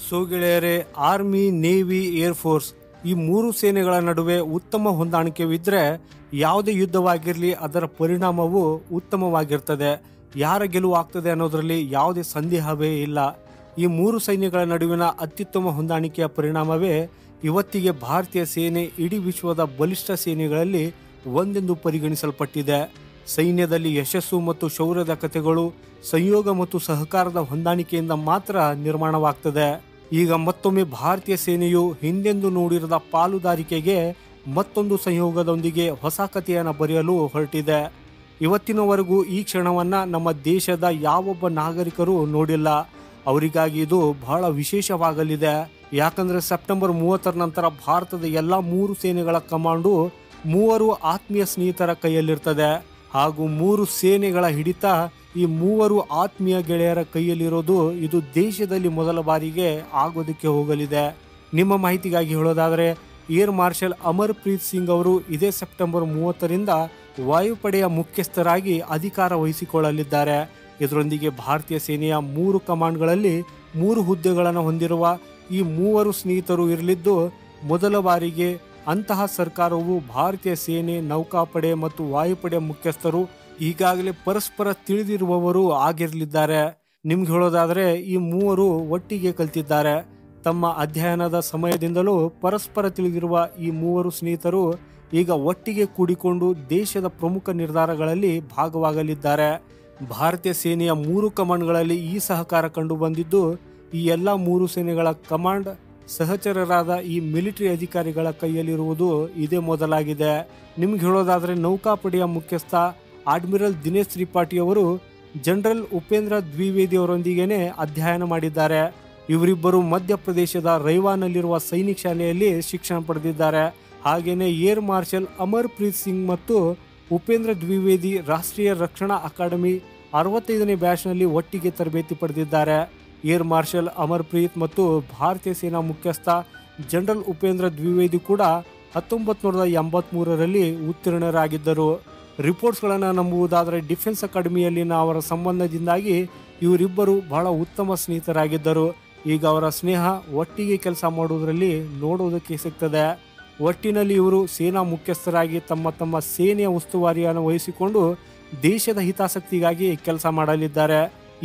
So ಗೆಳೆಯರೆ, army, navy, air force ಈ ಮೂರು ಸೇನೆಗಳ ನಡುವೆ ಉತ್ತಮ ಹೊಂದಾಣಿಕೆವಿದ್ರೆ ಯಾವುದೇ ಯುದ್ಧವಾಗಿರಲಿ ಅದರ ಪರಿಣಾಮವು ಉತ್ತಮವಾಗಿರ್ತದೆ. ಯಾರ ಗೆಲುವು ಆಗ್ತದೆ ಅನ್ನೋದ್ರಲ್ಲಿ ಯಾವುದೇ ಸಂದೇಹವೇ ಇಲ್ಲ. ಈ ಮೂರು ಸೈನ್ಯಗಳ ನಡುವಿನ ಅತ್ಯುತ್ತಮ ಹೊಂದಾಣಿಕೆಯ ಪರಿಣಾಮವೇ ಇವತ್ತಿಗೆ ಭಾರತೀಯ ಸೇನೆ ಇಡೀ ವಿಶ್ವದ ಬಲಿಷ್ಠ ಸೇನೆಗಳಲ್ಲಿ ಒಂದೆಂದು ಪರಿಗಣಿಸಲ್ಪಟ್ಟಿದೆ. ಸೈನ್ಯದಲ್ಲಿ ಯಶಸ್ಸು ಮತ್ತು ಶೌರ್ಯದ ಕಥೆಗಳು ಸಂಯೋಗ ಮತ್ತು ಸಹಕಾರದ ಹೊಂದಾಣಿಕೆಯಿಂದ ಮಾತ್ರ ನಿರ್ಮಾಣವಾಗ್ತದೆ. ಈಗ ಮತ್ತೊಮ್ಮೆ ಭಾರತೀಯ ಸೇನೆಯು ಹಿಂದೆಂದು ನೋಡಿರದ ಪಾಲುದಾರಿಕೆಗೆ ಮತ್ತೊಂದು ಸಂಯೋಗದೊಂದಿಗೆ ಹೊಸ ಕಥೆಯನ್ನು ಬರೆಯಲು ಹೊರಟಿದೆ. ಇವತ್ತಿನವರೆಗೂ ಈ ಕ್ಷಣವನ್ನ ನಮ್ಮ ದೇಶದ ಯಾವೊಬ್ಬ ನಾಗರಿಕರು ನೋಡಿಲ್ಲ. ಅವರಿಗಾಗಿ ಇದು ಬಹಳ ವಿಶೇಷವಾಗಲಿದೆ. ಯಾಕಂದ್ರೆ ಸೆಪ್ಟೆಂಬರ್ 30ರ ನಂತರ ಭಾರತದ ಎಲ್ಲ ಮೂರು ಸೇನೆಗಳ ಕಮಾಂಡು ಮೂವರು ಆತ್ಮೀಯ ಸ್ನೇಹಿತರ ಕೈಯಲ್ಲಿರ್ತದೆ. ಹಾಗೂ ಮೂರು ಸೇನೆಗಳ ಹಿಡಿತ ಈ ಮೂವರು ಆತ್ಮೀಯ ಗೆಳೆಯರ ಕೈಯಲ್ಲಿರೋದು ಇದು ದೇಶದಲ್ಲಿ ಮೊದಲ ಬಾರಿಗೆ ಆಗೋದಕ್ಕೆ ಹೋಗಲಿದೆ. ನಿಮ್ಮ ಮಾಹಿತಿಗಾಗಿ ಹೇಳೋದಾದರೆ, ಏರ್ ಮಾರ್ಷಲ್ ಅಮರ್ಪ್ರೀತ್ ಸಿಂಗ್ ಅವರು ಇದೇ ಸೆಪ್ಟೆಂಬರ್ 30ರಿಂದ ವಾಯುಪಡೆಯ ಮುಖ್ಯಸ್ಥರಾಗಿ ಅಧಿಕಾರ ವಹಿಸಿಕೊಳ್ಳಲಿದ್ದಾರೆ. ಇದರೊಂದಿಗೆ ಭಾರತೀಯ ಸೇನೆಯ ಮೂರು ಕಮಾಂಡ್ಗಳಲ್ಲಿ 3 ಹುದ್ದೆಗಳನ್ನು ಹೊಂದಿರುವ ಈ ಮೂವರು ಸ್ನೇಹಿತರು ಇರಲಿದ್ದು, ಮೊದಲ ಬಾರಿಗೆ ಅಂತಹ ಸರ್ಕಾರವು ಭಾರತೀಯ ಸೇನೆ, ನೌಕಾಪಡೆ ಮತ್ತು ವಾಯುಪಡೆ ಮುಖ್ಯಸ್ಥರು ಈಗಾಗಲೇ ಪರಸ್ಪರ ತಿಳಿದಿರುವವರು ಆಗಿರಲಿದ್ದಾರೆ. ನಿಮ್ಗೆ ಹೇಳೋದಾದರೆ, ಈ ಮೂವರು ಒಟ್ಟಿಗೆ ಕಲಿತಿದ್ದಾರೆ. ತಮ್ಮ ಅಧ್ಯಯನದ ಸಮಯದಿಂದಲೂ ಪರಸ್ಪರ ತಿಳಿದಿರುವ ಈ ಮೂವರು ಸ್ನೇಹಿತರು ಈಗ ಒಟ್ಟಿಗೆ ಕೂಡಿಕೊಂಡು ದೇಶದ ಪ್ರಮುಖ ನಿರ್ಧಾರಗಳಲ್ಲಿ ಭಾಗವಾಗಲಿದ್ದಾರೆ. ಭಾರತೀಯ ಸೇನೆಯ 3 ಕಮಾಂಡ್ಗಳಲ್ಲಿ ಈ ಸಹಕಾರ ಕಂಡು ಬಂದಿದ್ದು, ಈ ಎಲ್ಲ 3 ಸೇನೆಗಳ ಕಮಾಂಡ್ ಸಹಚರರಾದ ಈ ಮಿಲಿಟರಿ ಅಧಿಕಾರಿಗಳ ಕೈಯಲ್ಲಿರುವುದು ಇದೇ ಮೊದಲಾಗಿದೆ. ನಿಮ್ಗೆ ಹೇಳೋದಾದರೆ, ನೌಕಾಪಡೆಯ ಮುಖ್ಯಸ್ಥ ಅಡ್ಮಿರಲ್ ದಿನೇಶ್ ತ್ರಿಪಾಠಿ ಅವರು ಜನರಲ್ ಉಪೇಂದ್ರ ದ್ವಿವೇದಿ ಅವರೊಂದಿಗೇನೆ ಅಧ್ಯಯನ ಮಾಡಿದ್ದಾರೆ. ಇವರಿಬ್ಬರು ಮಧ್ಯಪ್ರದೇಶದ ರೈವಾನಲ್ಲಿರುವ ಸೈನಿಕ ಶಾಲೆಯಲ್ಲಿ ಶಿಕ್ಷಣ ಪಡೆದಿದ್ದಾರೆ. ಹಾಗೇನೆ ಏರ್ ಮಾರ್ಷಲ್ ಅಮರ್ಪ್ರೀತ್ ಸಿಂಗ್ ಮತ್ತು ಉಪೇಂದ್ರ ದ್ವಿವೇದಿ ರಾಷ್ಟ್ರೀಯ ರಕ್ಷಣಾ ಅಕಾಡೆಮಿ 65ನೇ ಬ್ಯಾಚ್ನಲ್ಲಿ ಒಟ್ಟಿಗೆ ತರಬೇತಿ ಪಡೆದಿದ್ದಾರೆ. ಏರ್ ಮಾರ್ಷಲ್ ಅಮರ್ಪ್ರೀತ್ ಮತ್ತು ಭಾರತೀಯ ಸೇನಾ ಮುಖ್ಯಸ್ಥ ಜನರಲ್ ಉಪೇಂದ್ರ ದ್ವಿವೇದಿ ಕೂಡ 1983ರಲ್ಲಿ ಉತ್ತೀರ್ಣರಾಗಿದ್ದರು. ರಿಪೋರ್ಟ್ಸ್ಗಳನ್ನು ನಂಬುವುದಾದರೆ ಡಿಫೆನ್ಸ್ ಅಕಾಡೆಮಿಯಲ್ಲಿನ ಅವರ ಸಂಬಂಧದಿಂದಾಗಿ ಇವರಿಬ್ಬರು ಬಹಳ ಉತ್ತಮ ಸ್ನೇಹಿತರಾಗಿದ್ದರು. ಈಗ ಅವರ ಸ್ನೇಹ ಒಟ್ಟಿಗೆ ಕೆಲಸ ಮಾಡುವುದರಲ್ಲಿ ನೋಡುವುದಕ್ಕೆ ಸಿಗ್ತದೆ. ಒಟ್ಟಿನಲ್ಲಿ ಇವರು ಸೇನಾ ಮುಖ್ಯಸ್ಥರಾಗಿ ತಮ್ಮ ತಮ್ಮ ಸೇನೆಯ ಉಸ್ತುವಾರಿಯನ್ನು ವಹಿಸಿಕೊಂಡು ದೇಶದ ಹಿತಾಸಕ್ತಿಗಾಗಿ ಕೆಲಸ ಮಾಡಲಿದ್ದಾರೆ.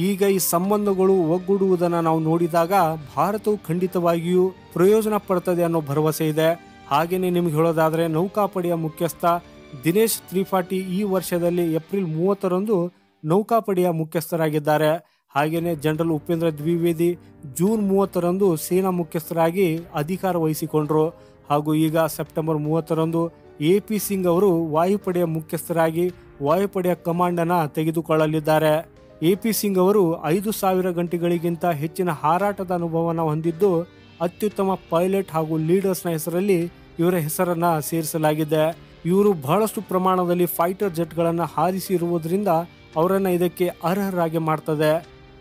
ಈಗ ಈ ಸಂಬಂಧಗಳು ಒಗ್ಗೂಡುವುದನ್ನು ನಾವು ನೋಡಿದಾಗ ಭಾರತವು ಖಂಡಿತವಾಗಿಯೂ ಪ್ರಯೋಜನ ಪಡ್ತದೆ ಅನ್ನೋ ಭರವಸೆ ಇದೆ. ಹಾಗೆಯೇ ನಿಮ್ಗೆ ಹೇಳೋದಾದರೆ, ನೌಕಾಪಡೆಯ ಮುಖ್ಯಸ್ಥ ದಿನೇಶ್ ತ್ರಿಪಾಠಿ ಈ ವರ್ಷದಲ್ಲಿ ಏಪ್ರಿಲ್ 30ರಂದು ನೌಕಾಪಡೆಯ ಮುಖ್ಯಸ್ಥರಾಗಿದ್ದಾರೆ. ಹಾಗೆಯೇ ಜನರಲ್ ಉಪೇಂದ್ರ ದ್ವಿವೇದಿ ಜೂನ್ 30ರಂದು ಸೇನಾ ಮುಖ್ಯಸ್ಥರಾಗಿ ಅಧಿಕಾರ ವಹಿಸಿಕೊಂಡ್ರು. ಹಾಗೂ ಈಗ ಸೆಪ್ಟೆಂಬರ್ 30ರಂದು AP ಸಿಂಗ್ ಅವರು ವಾಯುಪಡೆಯ ಮುಖ್ಯಸ್ಥರಾಗಿ ವಾಯುಪಡೆಯ ಕಮಾಂಡನ್ನು ತೆಗೆದುಕೊಳ್ಳಲಿದ್ದಾರೆ. AP ಸಿಂಗ್ ಅವರು 5000 ಗಂಟೆಗಳಿಗಿಂತ ಹೆಚ್ಚಿನ ಹಾರಾಟದ ಅನುಭವನ ಹೊಂದಿದ್ದು, ಅತ್ಯುತ್ತಮ ಪೈಲಟ್ ಹಾಗೂ ಲೀಡರ್ಸ್ನ ಹೆಸರಲ್ಲಿ ಇವರ ಹೆಸರನ್ನ ಸೇರಿಸಲಾಗಿದೆ. ಇವರು ಬಹಳಷ್ಟು ಪ್ರಮಾಣದಲ್ಲಿ ಫೈಟರ್ ಜೆಟ್ಗಳನ್ನು ಹಾರಿಸಿರುವುದರಿಂದ ಅವರನ್ನ ಇದಕ್ಕೆ ಅರ್ಹರಾಗಿ ಮಾಡ್ತದೆ.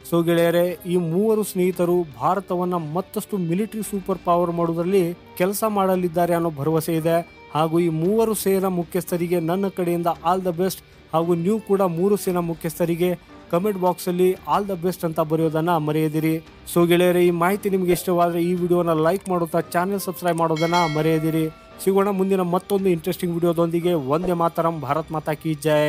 ಸೊ ಗೆಳೆಯರೆ, ಈ ಮೂವರು ಸ್ನೇಹಿತರು ಭಾರತವನ್ನ ಮತ್ತಷ್ಟು ಮಿಲಿಟರಿ ಸೂಪರ್ ಪವರ್ ಮಾಡುವುದರಲ್ಲಿ ಕೆಲಸ ಮಾಡಲಿದ್ದಾರೆ ಅನ್ನೋ ಭರವಸೆ ಇದೆ. ಹಾಗೂ ಈ ಮೂವರು ಸೇನಾ ಮುಖ್ಯಸ್ಥರಿಗೆ ನನ್ನ ಕಡೆಯಿಂದ ಆಲ್ ದ ಬೆಸ್ಟ್. ಹಾಗೂ ನೀವು ಕೂಡ 3 ಸೇನಾ ಮುಖ್ಯಸ್ಥರಿಗೆ ಕಮೆಂಟ್ ಬಾಕ್ಸಲ್ಲಿ ಆಲ್ ದ ಬೆಸ್ಟ್ ಅಂತ ಬರೆಯೋದನ್ನ ಮರೆಯದಿರಿ. ಸೊ ಗೆಳೆಯರೆ, ಈ ಮಾಹಿತಿ ನಿಮಗೆ ಇಷ್ಟವಾದರೆ ಈ ವಿಡಿಯೋನ ಲೈಕ್ ಮಾಡುತ್ತಾ ಚಾನೆಲ್ ಸಬ್ಸ್ಕ್ರೈಬ್ ಮಾಡೋದನ್ನ ಮರೆಯದಿರಿ. ಸಿಗೋಣ ಮುಂದಿನ ಮತ್ತೊಂದು ಇಂಟ್ರೆಸ್ಟಿಂಗ್ ವಿಡಿಯೋದೊಂದಿಗೆ. ವಂದೇ ಮಾತರಂ. ಭಾರತ್ ಮಾತಾ ಕಿ ಜೈ.